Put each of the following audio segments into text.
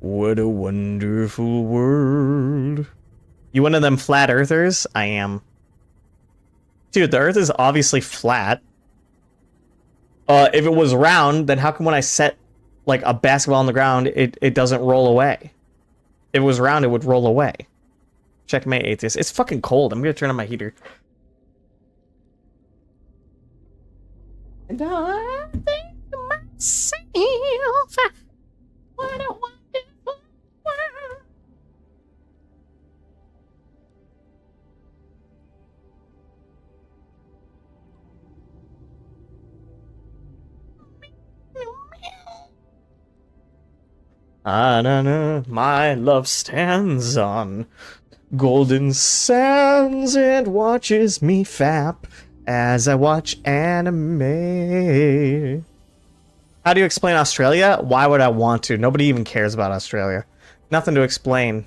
What a wonderful world. You one of them flat earthers? I am. Dude, the earth is obviously flat. If it was round, then how come when I set like a basketball on the ground, it doesn't roll away? If it was round, it would roll away. Checkmate, atheist. It's fucking cold. I'm gonna turn on my heater. And I think to myself, what a wonderful world. I don't know. My love stands on golden sands and watches me fap as I watch anime. How do you explain Australia? Why would I want to? Nobody even cares about Australia. Nothing to explain.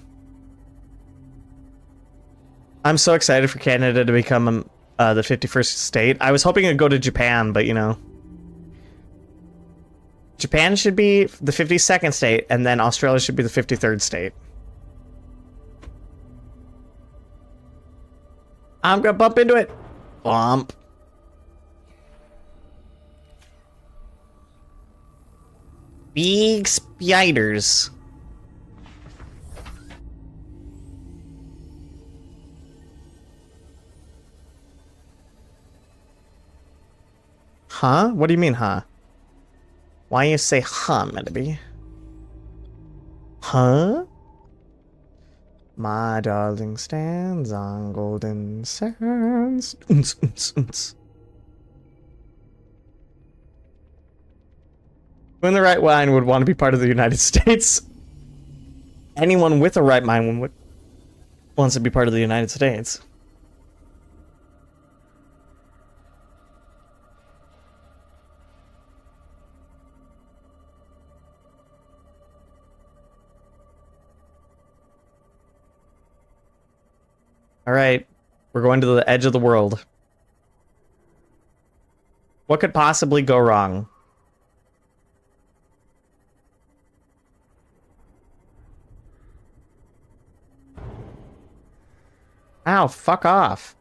I'm so excited for Canada to become the 51st state. I was hoping it'd go to Japan, but you know. Japan should be the 52nd state, and then Australia should be the 53rd state. I'm gonna bump into it. Bump. Big spiders. Huh? What do you mean, huh? Why you say huh, maybe? Huh? My darling stands on golden sands. Who in the right mind would want to be part of the United States? Anyone with a right mind wants to be part of the United States. Alright, we're going to the edge of the world. What could possibly go wrong? Ow, fuck off.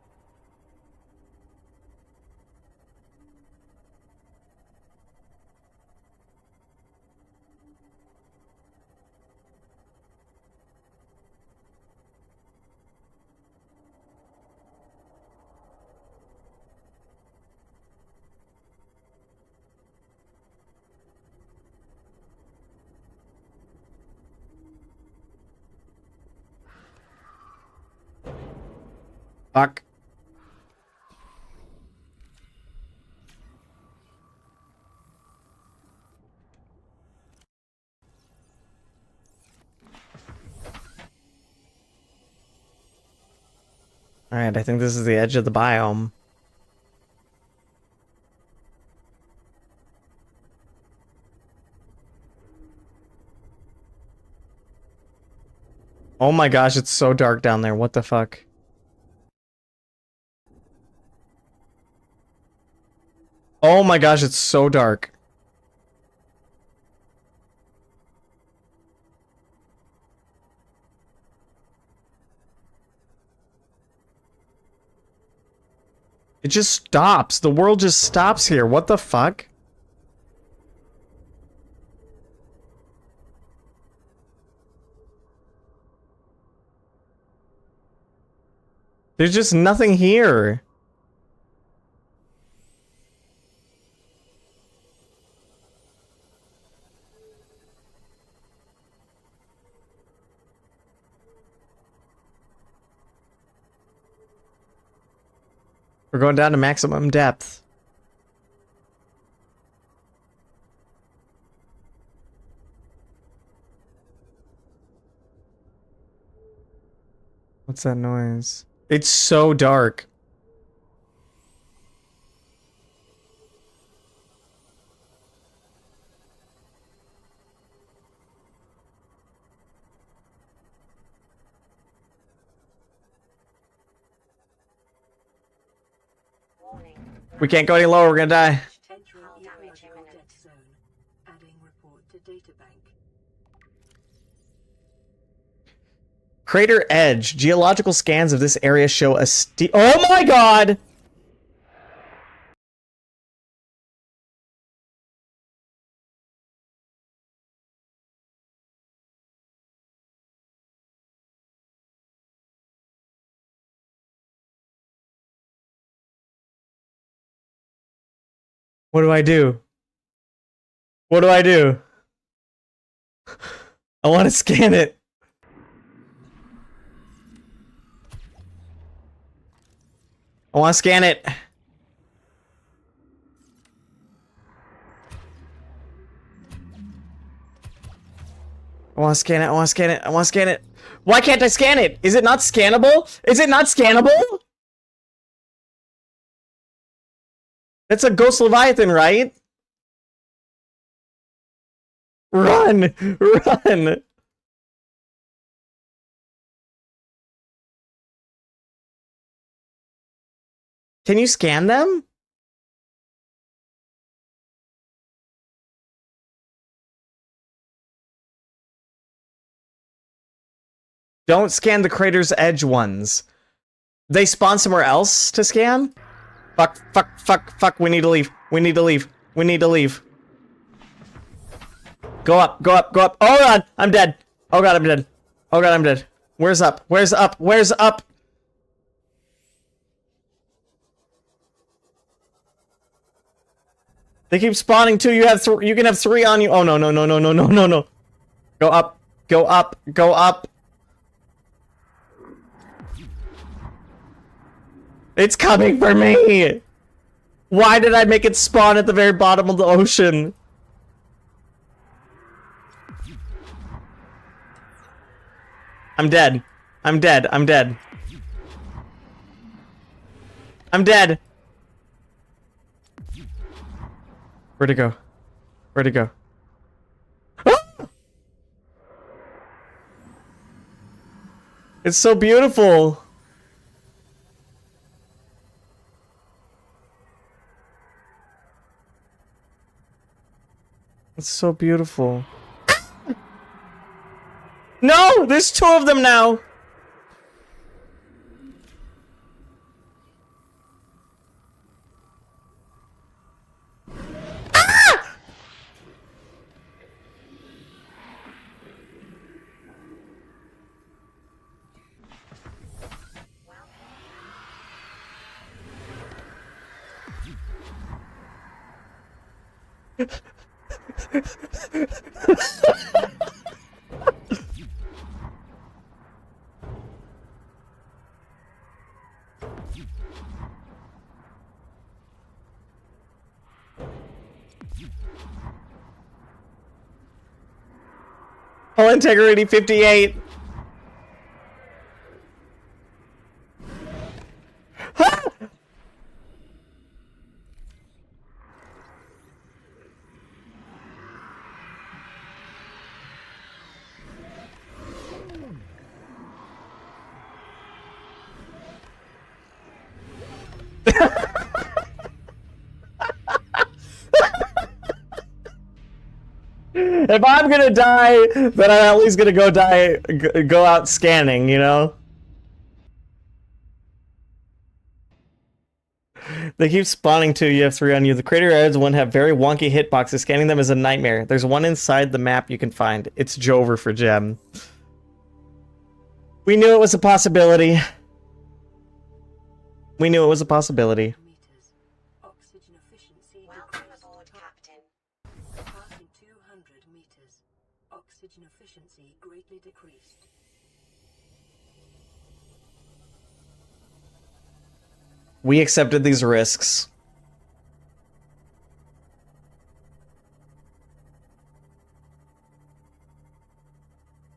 Fuck. Alright, I think this is the edge of the biome. Oh my gosh, it's so dark down there. What the fuck? Oh my gosh, it's so dark. It just stops. The world just stops here. What the fuck? There's just nothing here. We're going down to maximum depth. What's that noise? It's so dark. We can't go any lower, we're gonna die. Crater edge. Geological scans of this area show a oh my god! What do I do? What do I do? I want to scan it. I want to scan it. I want to scan it. I want to scan it. I want to scan it. Why can't I scan it? Is it not scannable? Is it not scannable? It's a ghost leviathan, right? Run! Run! Can you scan them? Don't scan the crater's edge ones. They spawn somewhere else to scan? Fuck, fuck, fuck, fuck, we need to leave. We need to leave. We need to leave. Go up, go up, go up. Oh god, I'm dead. Oh god, I'm dead. Oh god, I'm dead. Where's up? Where's up? Where's up? They keep spawning too. You have you can have 3 on you. Oh no, no, no, no, no, no, no, no. Go up. Go up. Go up. It's coming for me! Why did I make it spawn at the very bottom of the ocean? I'm dead. I'm dead. I'm dead. I'm dead. Where'd it go? Where'd it go? Ah! It's so beautiful. It's so beautiful. No! There's 2 of them now! Ah! Hull integrity 58. Ah! If I'm gonna die, then I'm at least gonna go out scanning, you know? They keep spawning too. You have 3 on you. The crater edge one have very wonky hitboxes. Scanning them is a nightmare. There's one inside the map you can find. It's Jover for Gem. We knew it was a possibility. We knew it was a possibility. Oxygen efficiency Welcome aboard, Captain. Passing 200 meters. Oxygen efficiency greatly decreased. We accepted these risks.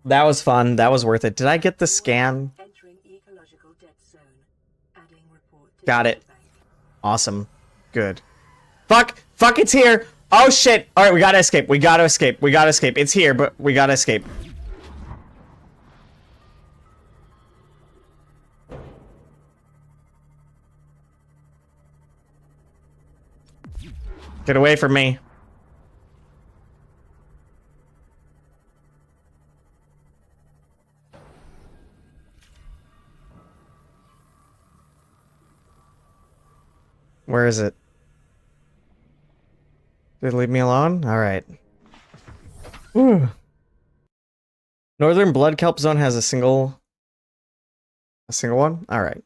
That was fun. That was worth it. Did I get the scan? Entering ecological dead zone. Adding report to Got it. bank. Awesome. Good. Fuck! Fuck, it's here! Oh shit! Alright, we gotta escape. We gotta escape. We gotta escape. It's here, but we gotta escape. Get away from me. Where is it? Did it leave me alone? Alright. Northern Blood Kelp Zone has a single one? Alright.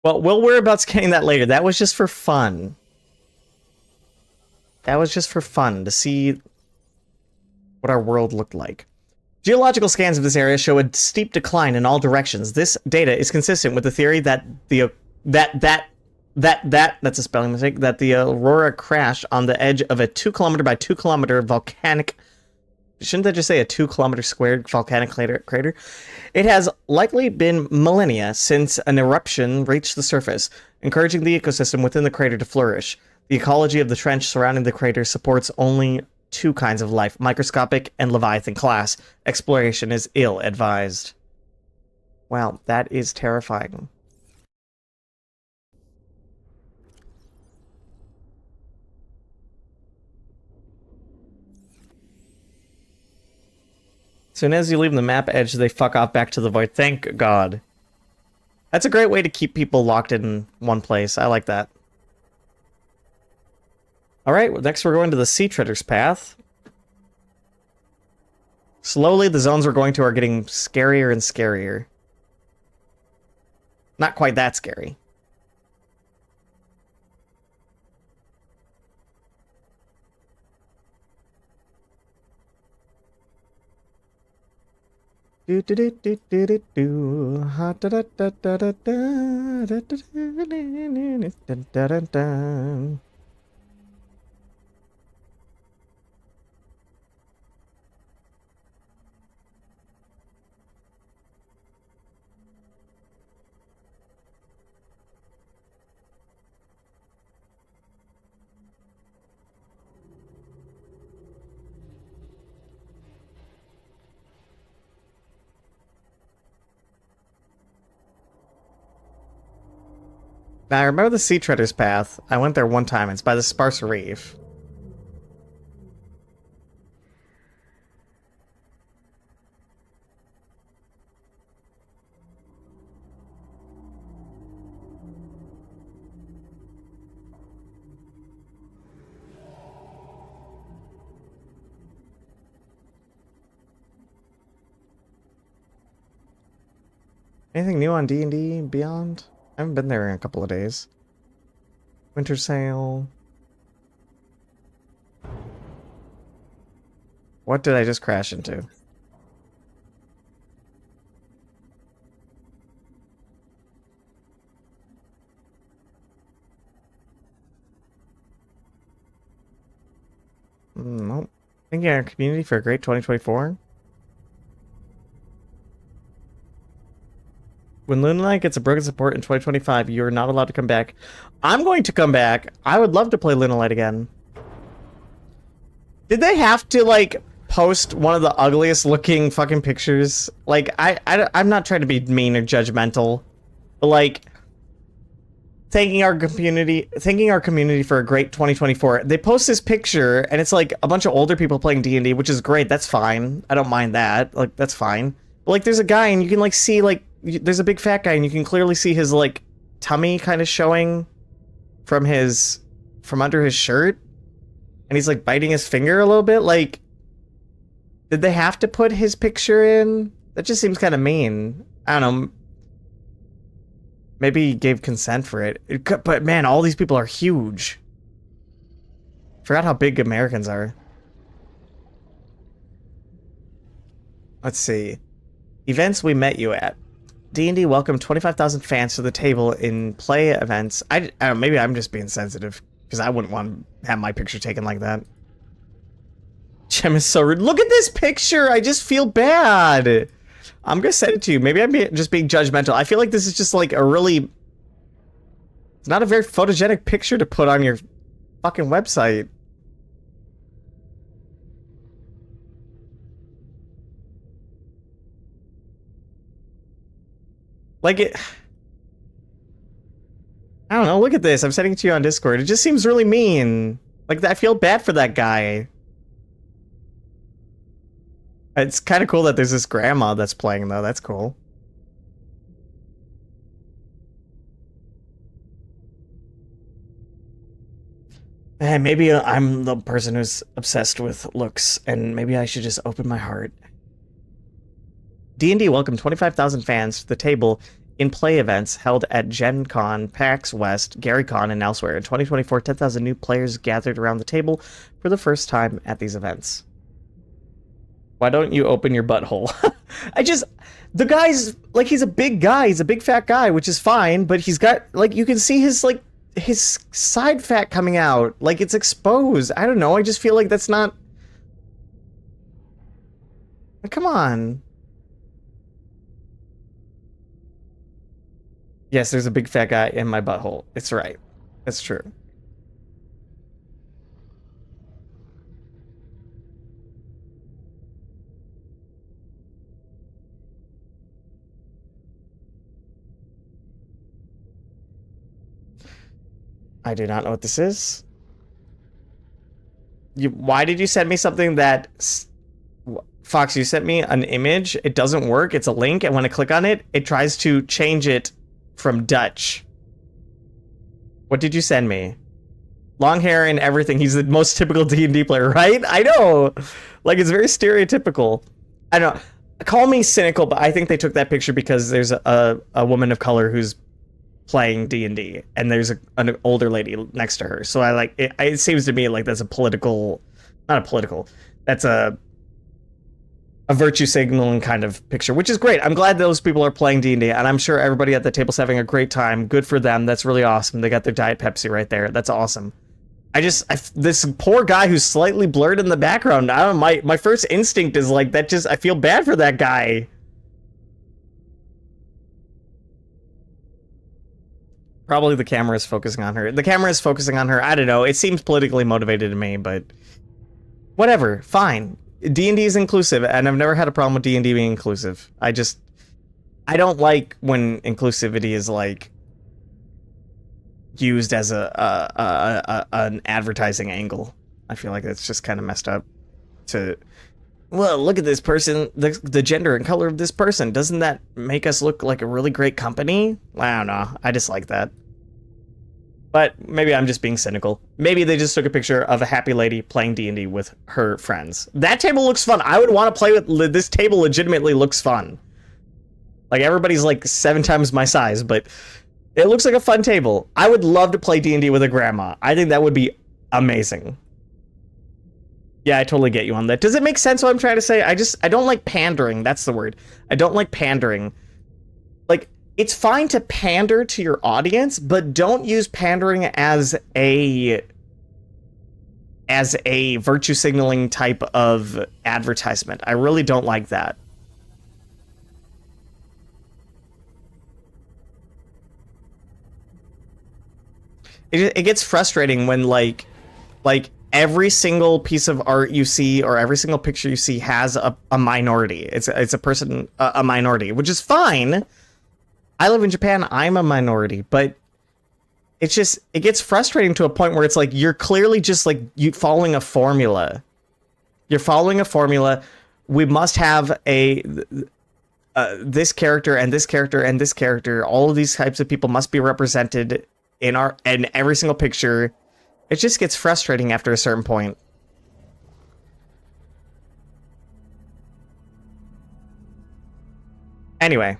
Well, we'll worry about scanning that later. That was just for fun. That was just for fun, to see what our world looked like. Geological scans of this area show a steep decline in all directions. This data is consistent with the theory that that's a spelling mistake, that the Aurora crashed on the edge of a 2 kilometer by 2 kilometer volcanic... Shouldn't that just say a 2 kilometer squared volcanic crater? It has likely been millennia since an eruption reached the surface, encouraging the ecosystem within the crater to flourish. The ecology of the trench surrounding the crater supports only 2 kinds of life, microscopic and Leviathan class. Exploration is ill-advised. Wow, that is terrifying. Soon as you leave the map edge, they fuck off back to the void. Thank God. That's a great way to keep people locked in one place. I like that. Alright, next we're going to the Sea Treacherous path. Slowly, the zones we're going to are getting scarier and scarier. Not quite that scary. Do do do do do do do. Ha da da da da da da da da da da da. Now, I remember the Sea Treacherous path. I went there one time. It's by the Sparse Reef. Anything new on D&D Beyond? I haven't been there in a couple of days. Winter sale. What did I just crash into? Nope. Thinking our community for a great 2024. When Luna Knight gets a broken support in 2025, you're not allowed to come back. I'm going to come back. I would love to play Luna Knight again. Did they have to, like, post one of the ugliest looking fucking pictures? Like, I'm not trying to be mean or judgmental, but, like, thanking our community for a great 2024. They post this picture, and it's, like, a bunch of older people playing D&D, which is great. That's fine. I don't mind that. Like, that's fine. But, like, there's a guy, and you can, like, see, like, there's a big fat guy, and you can clearly see his, like, tummy kind of showing from under his shirt, and he's, like, biting his finger a little bit. Like, did they have to put his picture in? That just seems kind of mean. I don't know. Maybe he gave consent for it. But, man, all these people are huge. Forgot how big Americans are. Let's see. Events we met you at. D&D welcomed 25,000 fans to the table in play events. I don't know, maybe I'm just being sensitive, because I wouldn't want to have my picture taken like that. Gem is so rude. Look at this picture! I just feel bad! I'm gonna send it to you. Maybe I'm just being judgmental. I feel like this is just like a really... It's not a very photogenic picture to put on your fucking website. Like it... I don't know, look at this. I'm sending it to you on Discord. It just seems really mean. Like, I feel bad for that guy. It's kind of cool that there's this grandma that's playing, though. That's cool. Maybe I'm the person who's obsessed with looks, and maybe I should just open my heart. D&D welcomed 25,000 fans to the table in play events held at Gen Con, PAX West, GaryCon, and elsewhere. In 2024, 10,000 new players gathered around the table for the first time at these events. Why don't you open your butthole? The guy's, like, he's a big guy. He's a big fat guy, which is fine, but he's got, like, you can see his, like, his side fat coming out. Like, it's exposed. I don't know. I just feel like that's not... Come on. Yes, there's a big fat guy in my butthole. It's right. That's true. I do not know what this is. Why did you send me something that... Fox, you sent me an image. It doesn't work. It's a link, and when I click on it, it tries to change it from Dutch. What did you send me? Long hair and everything. He's the most typical D&D player, right? I know. Like, it's very stereotypical. I don't know. Call me cynical, but I think they took that picture because there's a woman of color who's playing D&D, and there's an older lady next to her. So I like it. It seems to me like that's a political, not a political. That's a virtue signaling kind of picture, which is great. I'm glad those people are playing D&D, and I'm sure everybody at the table's having a great time. Good for them. That's really awesome. They got their Diet Pepsi right there. That's awesome. This poor guy who's slightly blurred in the background. I don't know, my first instinct is like that. I feel bad for that guy. Probably the camera is focusing on her. The camera is focusing on her. I don't know. It seems politically motivated to me, but whatever. Fine. D&D is inclusive, and I've never had a problem with D&D being inclusive. I don't like when inclusivity is like used as an advertising angle. I feel like it's just kind of messed up. Well, look at this person, the gender and color of this person. Doesn't that make us look like a really great company? I don't know. I dislike that. But maybe I'm just being cynical. Maybe they just took a picture of a happy lady playing D&D with her friends. That table looks fun. I would want to play with this table. Legitimately looks fun. Like, everybody's like 7 times my size, but it looks like a fun table. I would love to play D&D with a grandma. I think that would be amazing. Yeah, I totally get you on that. Does it make sense what I'm trying to say? I don't like pandering. That's the word. I don't like pandering. Like, it's fine to pander to your audience, but don't use pandering as a virtue signaling type of advertisement. I really don't like that. It gets frustrating when like every single piece of art you see or every single picture you see has a minority. It's a person, a minority, which is fine. I live in Japan, I'm a minority, but it gets frustrating to a point where it's like, you're clearly just like, you following a formula. You're following a formula. We must have this character and this character and this character. All of these types of people must be represented in every single picture. It just gets frustrating after a certain point. Anyway.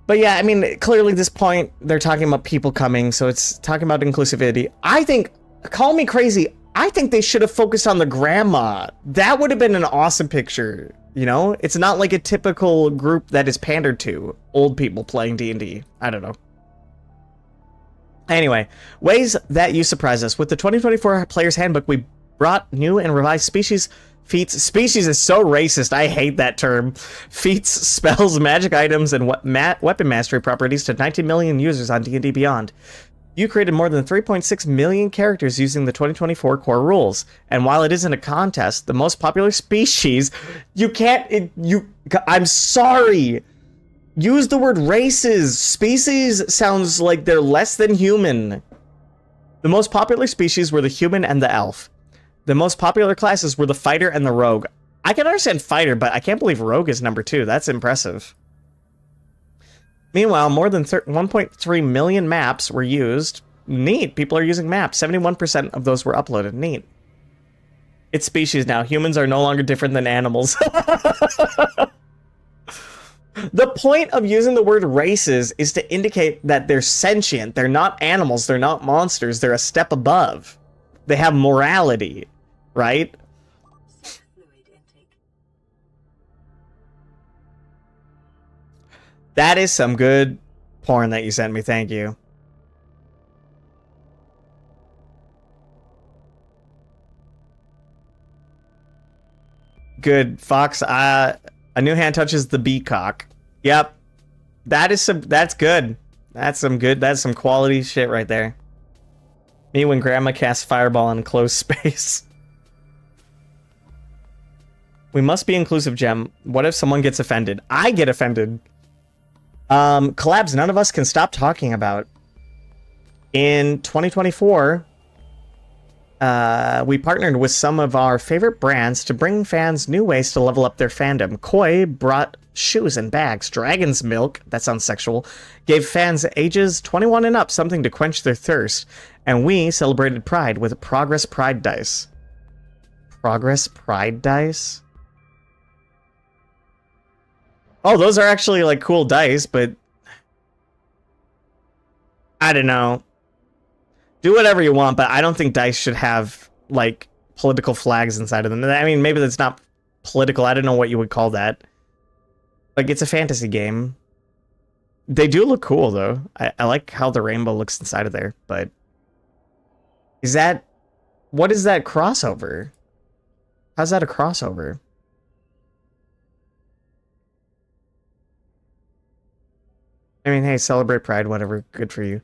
But yeah, I mean, clearly at this point, they're talking about people coming, so it's talking about inclusivity. I think, call me crazy, I think they should have focused on the grandma. That would have been an awesome picture, you know? It's not like a typical group that is pandered to. Old people playing D&D. I don't know. Anyway, ways that you surprise us. With the 2024 Player's Handbook, we brought new and revised species, feats. Species is so racist. I hate that term. Feats, spells, magic items, and weapon mastery properties to 19 million users on D&D Beyond. You created more than 3.6 million characters using the 2024 core rules. And while it isn't a contest, the most popular species, I'm sorry. Use the word races. Species sounds like they're less than human. The most popular species were the human and the elf. The most popular classes were the fighter and the rogue. I can understand fighter, but I can't believe rogue is number 2. That's impressive. Meanwhile, more than 1.3 million maps were used. Neat. People are using maps. 71% of those were uploaded. Neat. It's species now. Humans are no longer different than animals. The point of using the word races is to indicate that they're sentient. They're not animals. They're not monsters. They're a step above. They have morality, right? Fluid intake. That is some good porn that you sent me. Thank you. Good. Fox, a new hand touches the beacock. Yep. That's good. That's some quality shit right there. Me when grandma casts fireball in closed space. We must be inclusive, Gem. What if someone gets offended? I get offended. Collabs none of us can stop talking about. In 2024, we partnered with some of our favorite brands to bring fans new ways to level up their fandom. Koi brought shoes and bags. Dragon's Milk, that sounds sexual, gave fans ages 21 and up something to quench their thirst. And we celebrated Pride with Progress Pride Dice. Progress Pride Dice? Oh, those are actually like cool dice, but I don't know. Do whatever you want, but I don't think dice should have like political flags inside of them. I mean, maybe that's not political. I don't know what you would call that. Like, it's a fantasy game. They do look cool, though. I like how the rainbow looks inside of there, but is that... What is that crossover? How's that a crossover? I mean, hey, celebrate Pride, whatever. Good for you.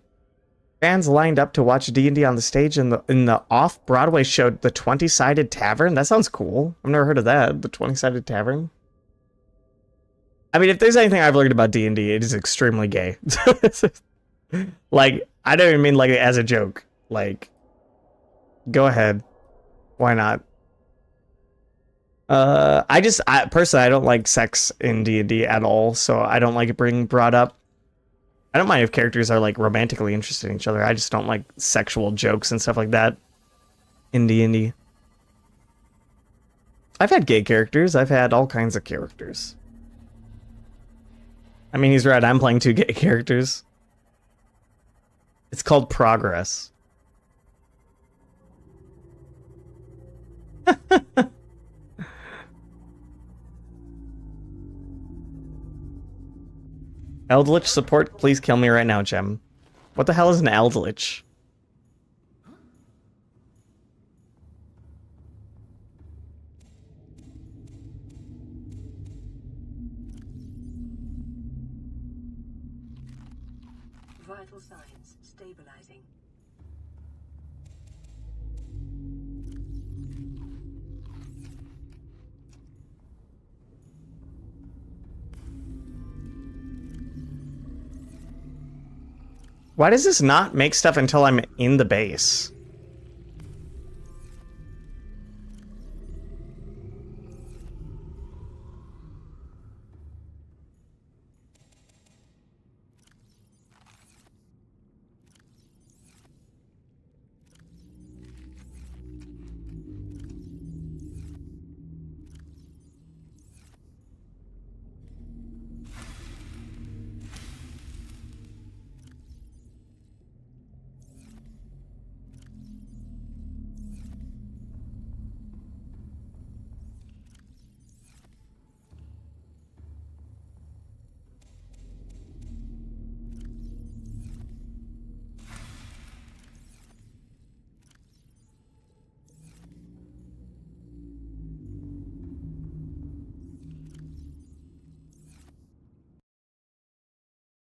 Fans lined up to watch D&D on the stage in the off-Broadway show, The 20-Sided Tavern. That sounds cool. I've never heard of that. The 20-Sided Tavern. I mean, if there's anything I've learned about D&D, it is extremely gay. Like, I don't even mean like as a joke. Like, go ahead. Why not? I personally, I don't like sex in D&D at all, so I don't like it being brought up. I don't mind if characters are like romantically interested in each other. I just don't like sexual jokes and stuff like that in D&D. I've had gay characters. I've had all kinds of characters. I mean, he's right. I'm playing 2 gay characters. It's called Progress. Eldritch support, please kill me right now, Gem. What the hell is an Eldritch? Vital signs stabilizing. Why does this not make stuff until I'm in the base?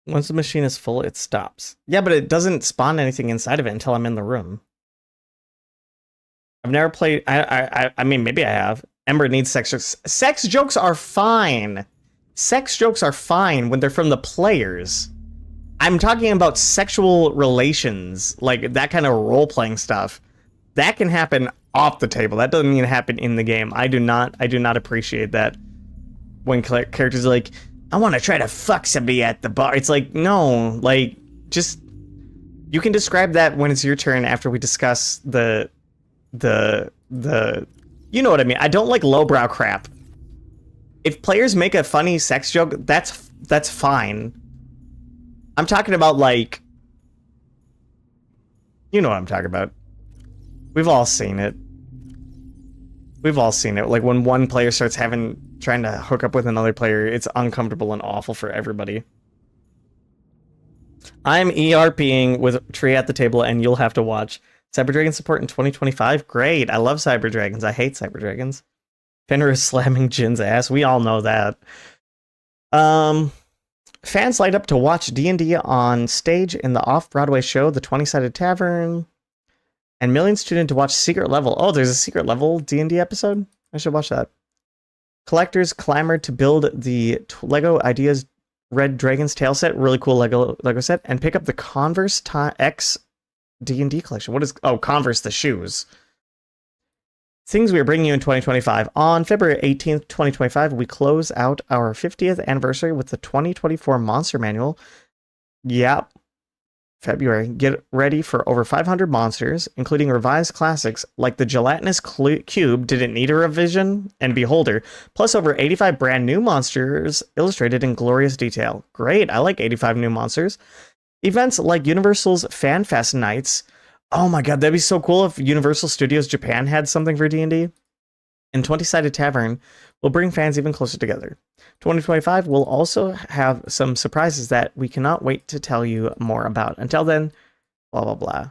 Once the machine is full, it stops. Yeah, but it doesn't spawn anything inside of it until I'm in the room. I've never played... I mean, maybe I have. Ember needs sex jokes. Sex jokes are fine. Sex jokes are fine when they're from the players. I'm talking about sexual relations, like that kind of role-playing stuff. That can happen off the table. That doesn't mean happen in the game. I do not appreciate that. When characters are like, I want to try to fuck somebody at the bar. It's like, no, like, just You can describe that when it's your turn after we discuss the you know what I mean. I don't like lowbrow crap. If players make a funny sex joke, that's fine. I'm talking about, like, you know what I'm talking about. We've all seen it. We've all seen it. Like when one player starts trying to hook up with another player, it's uncomfortable and awful for everybody. I'm ERPing with Tree at the table, and you'll have to watch. Cyber Dragon support in 2025? Great. I love Cyber Dragons. I hate Cyber Dragons. Fenrir is slamming Jin's ass. We all know that. Fans light up to watch D&D on stage in the off-Broadway show, The 20-Sided Tavern. And millions tune in to watch Secret Level. Oh, there's a Secret Level D&D episode? I should watch that. Collectors clamored to build the Lego Ideas Red Dragon's Tail set. Really cool Lego set. And pick up the Converse X D&D collection. What is... Oh, Converse, the shoes. Things we are bringing you in 2025. On February 18th, 2025, we close out our 50th anniversary with the 2024 Monster Manual. Yep. February. Get ready for over 500 monsters, including revised classics like the Gelatinous Cube Didn't Need a Revision and Beholder, plus over 85 brand new monsters illustrated in glorious detail. Great, I like 85 new monsters. Events like Universal's Fan Fest Nights. Oh my god, that'd be so cool if Universal Studios Japan had something for D&D. And 20-Sided Tavern will bring fans even closer together. 2025 will also have some surprises that we cannot wait to tell you more about. Until then, blah, blah, blah.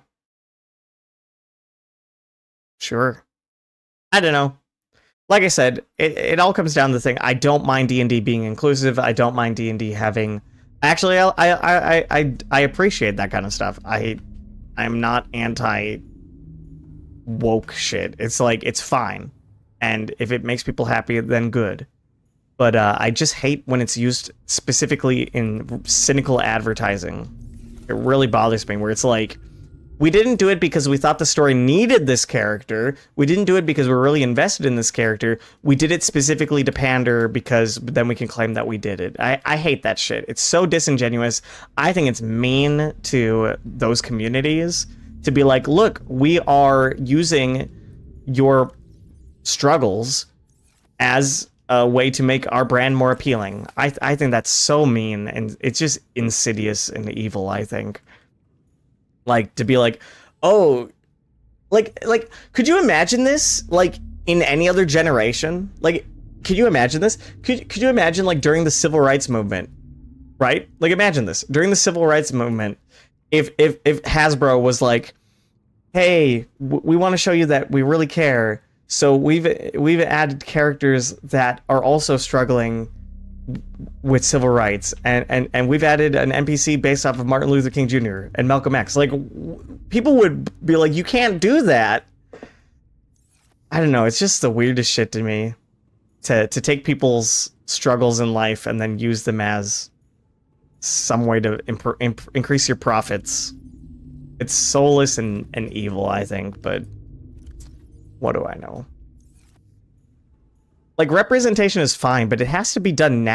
Sure. I don't know. Like I said, it all comes down to the thing. I don't mind D&D being inclusive. I don't mind D&D having... Actually, I appreciate that kind of stuff. I'm not anti-woke shit. It's like, it's fine. And if it makes people happy, then good. But I just hate when it's used specifically in cynical advertising. It really bothers me, where it's like, we didn't do it because we thought the story needed this character. We didn't do it because we're really invested in this character. We did it specifically to pander because then we can claim that we did it. I hate that shit. It's so disingenuous. I think it's mean to those communities to be like, look, we are using your struggles as a way to make our brand more appealing. I think that's so mean, and it's just insidious and evil, I think. Like, to be like, oh, like, could you imagine this, like, in any other generation? Like, could you imagine this? Could you imagine, like, during the civil rights movement, right? Like, imagine this. During the civil rights movement, if Hasbro was like, hey, we want to show you that we really care, so we've added characters that are also struggling with civil rights, and we've added an NPC based off of Martin Luther King Jr. and Malcolm X. Like, people would be like, you can't do that. I don't know. It's just the weirdest shit to me to take people's struggles in life and then use them as some way to increase your profits. It's soulless and evil, I think, but what do I know? Like, representation is fine, but it has to be done now.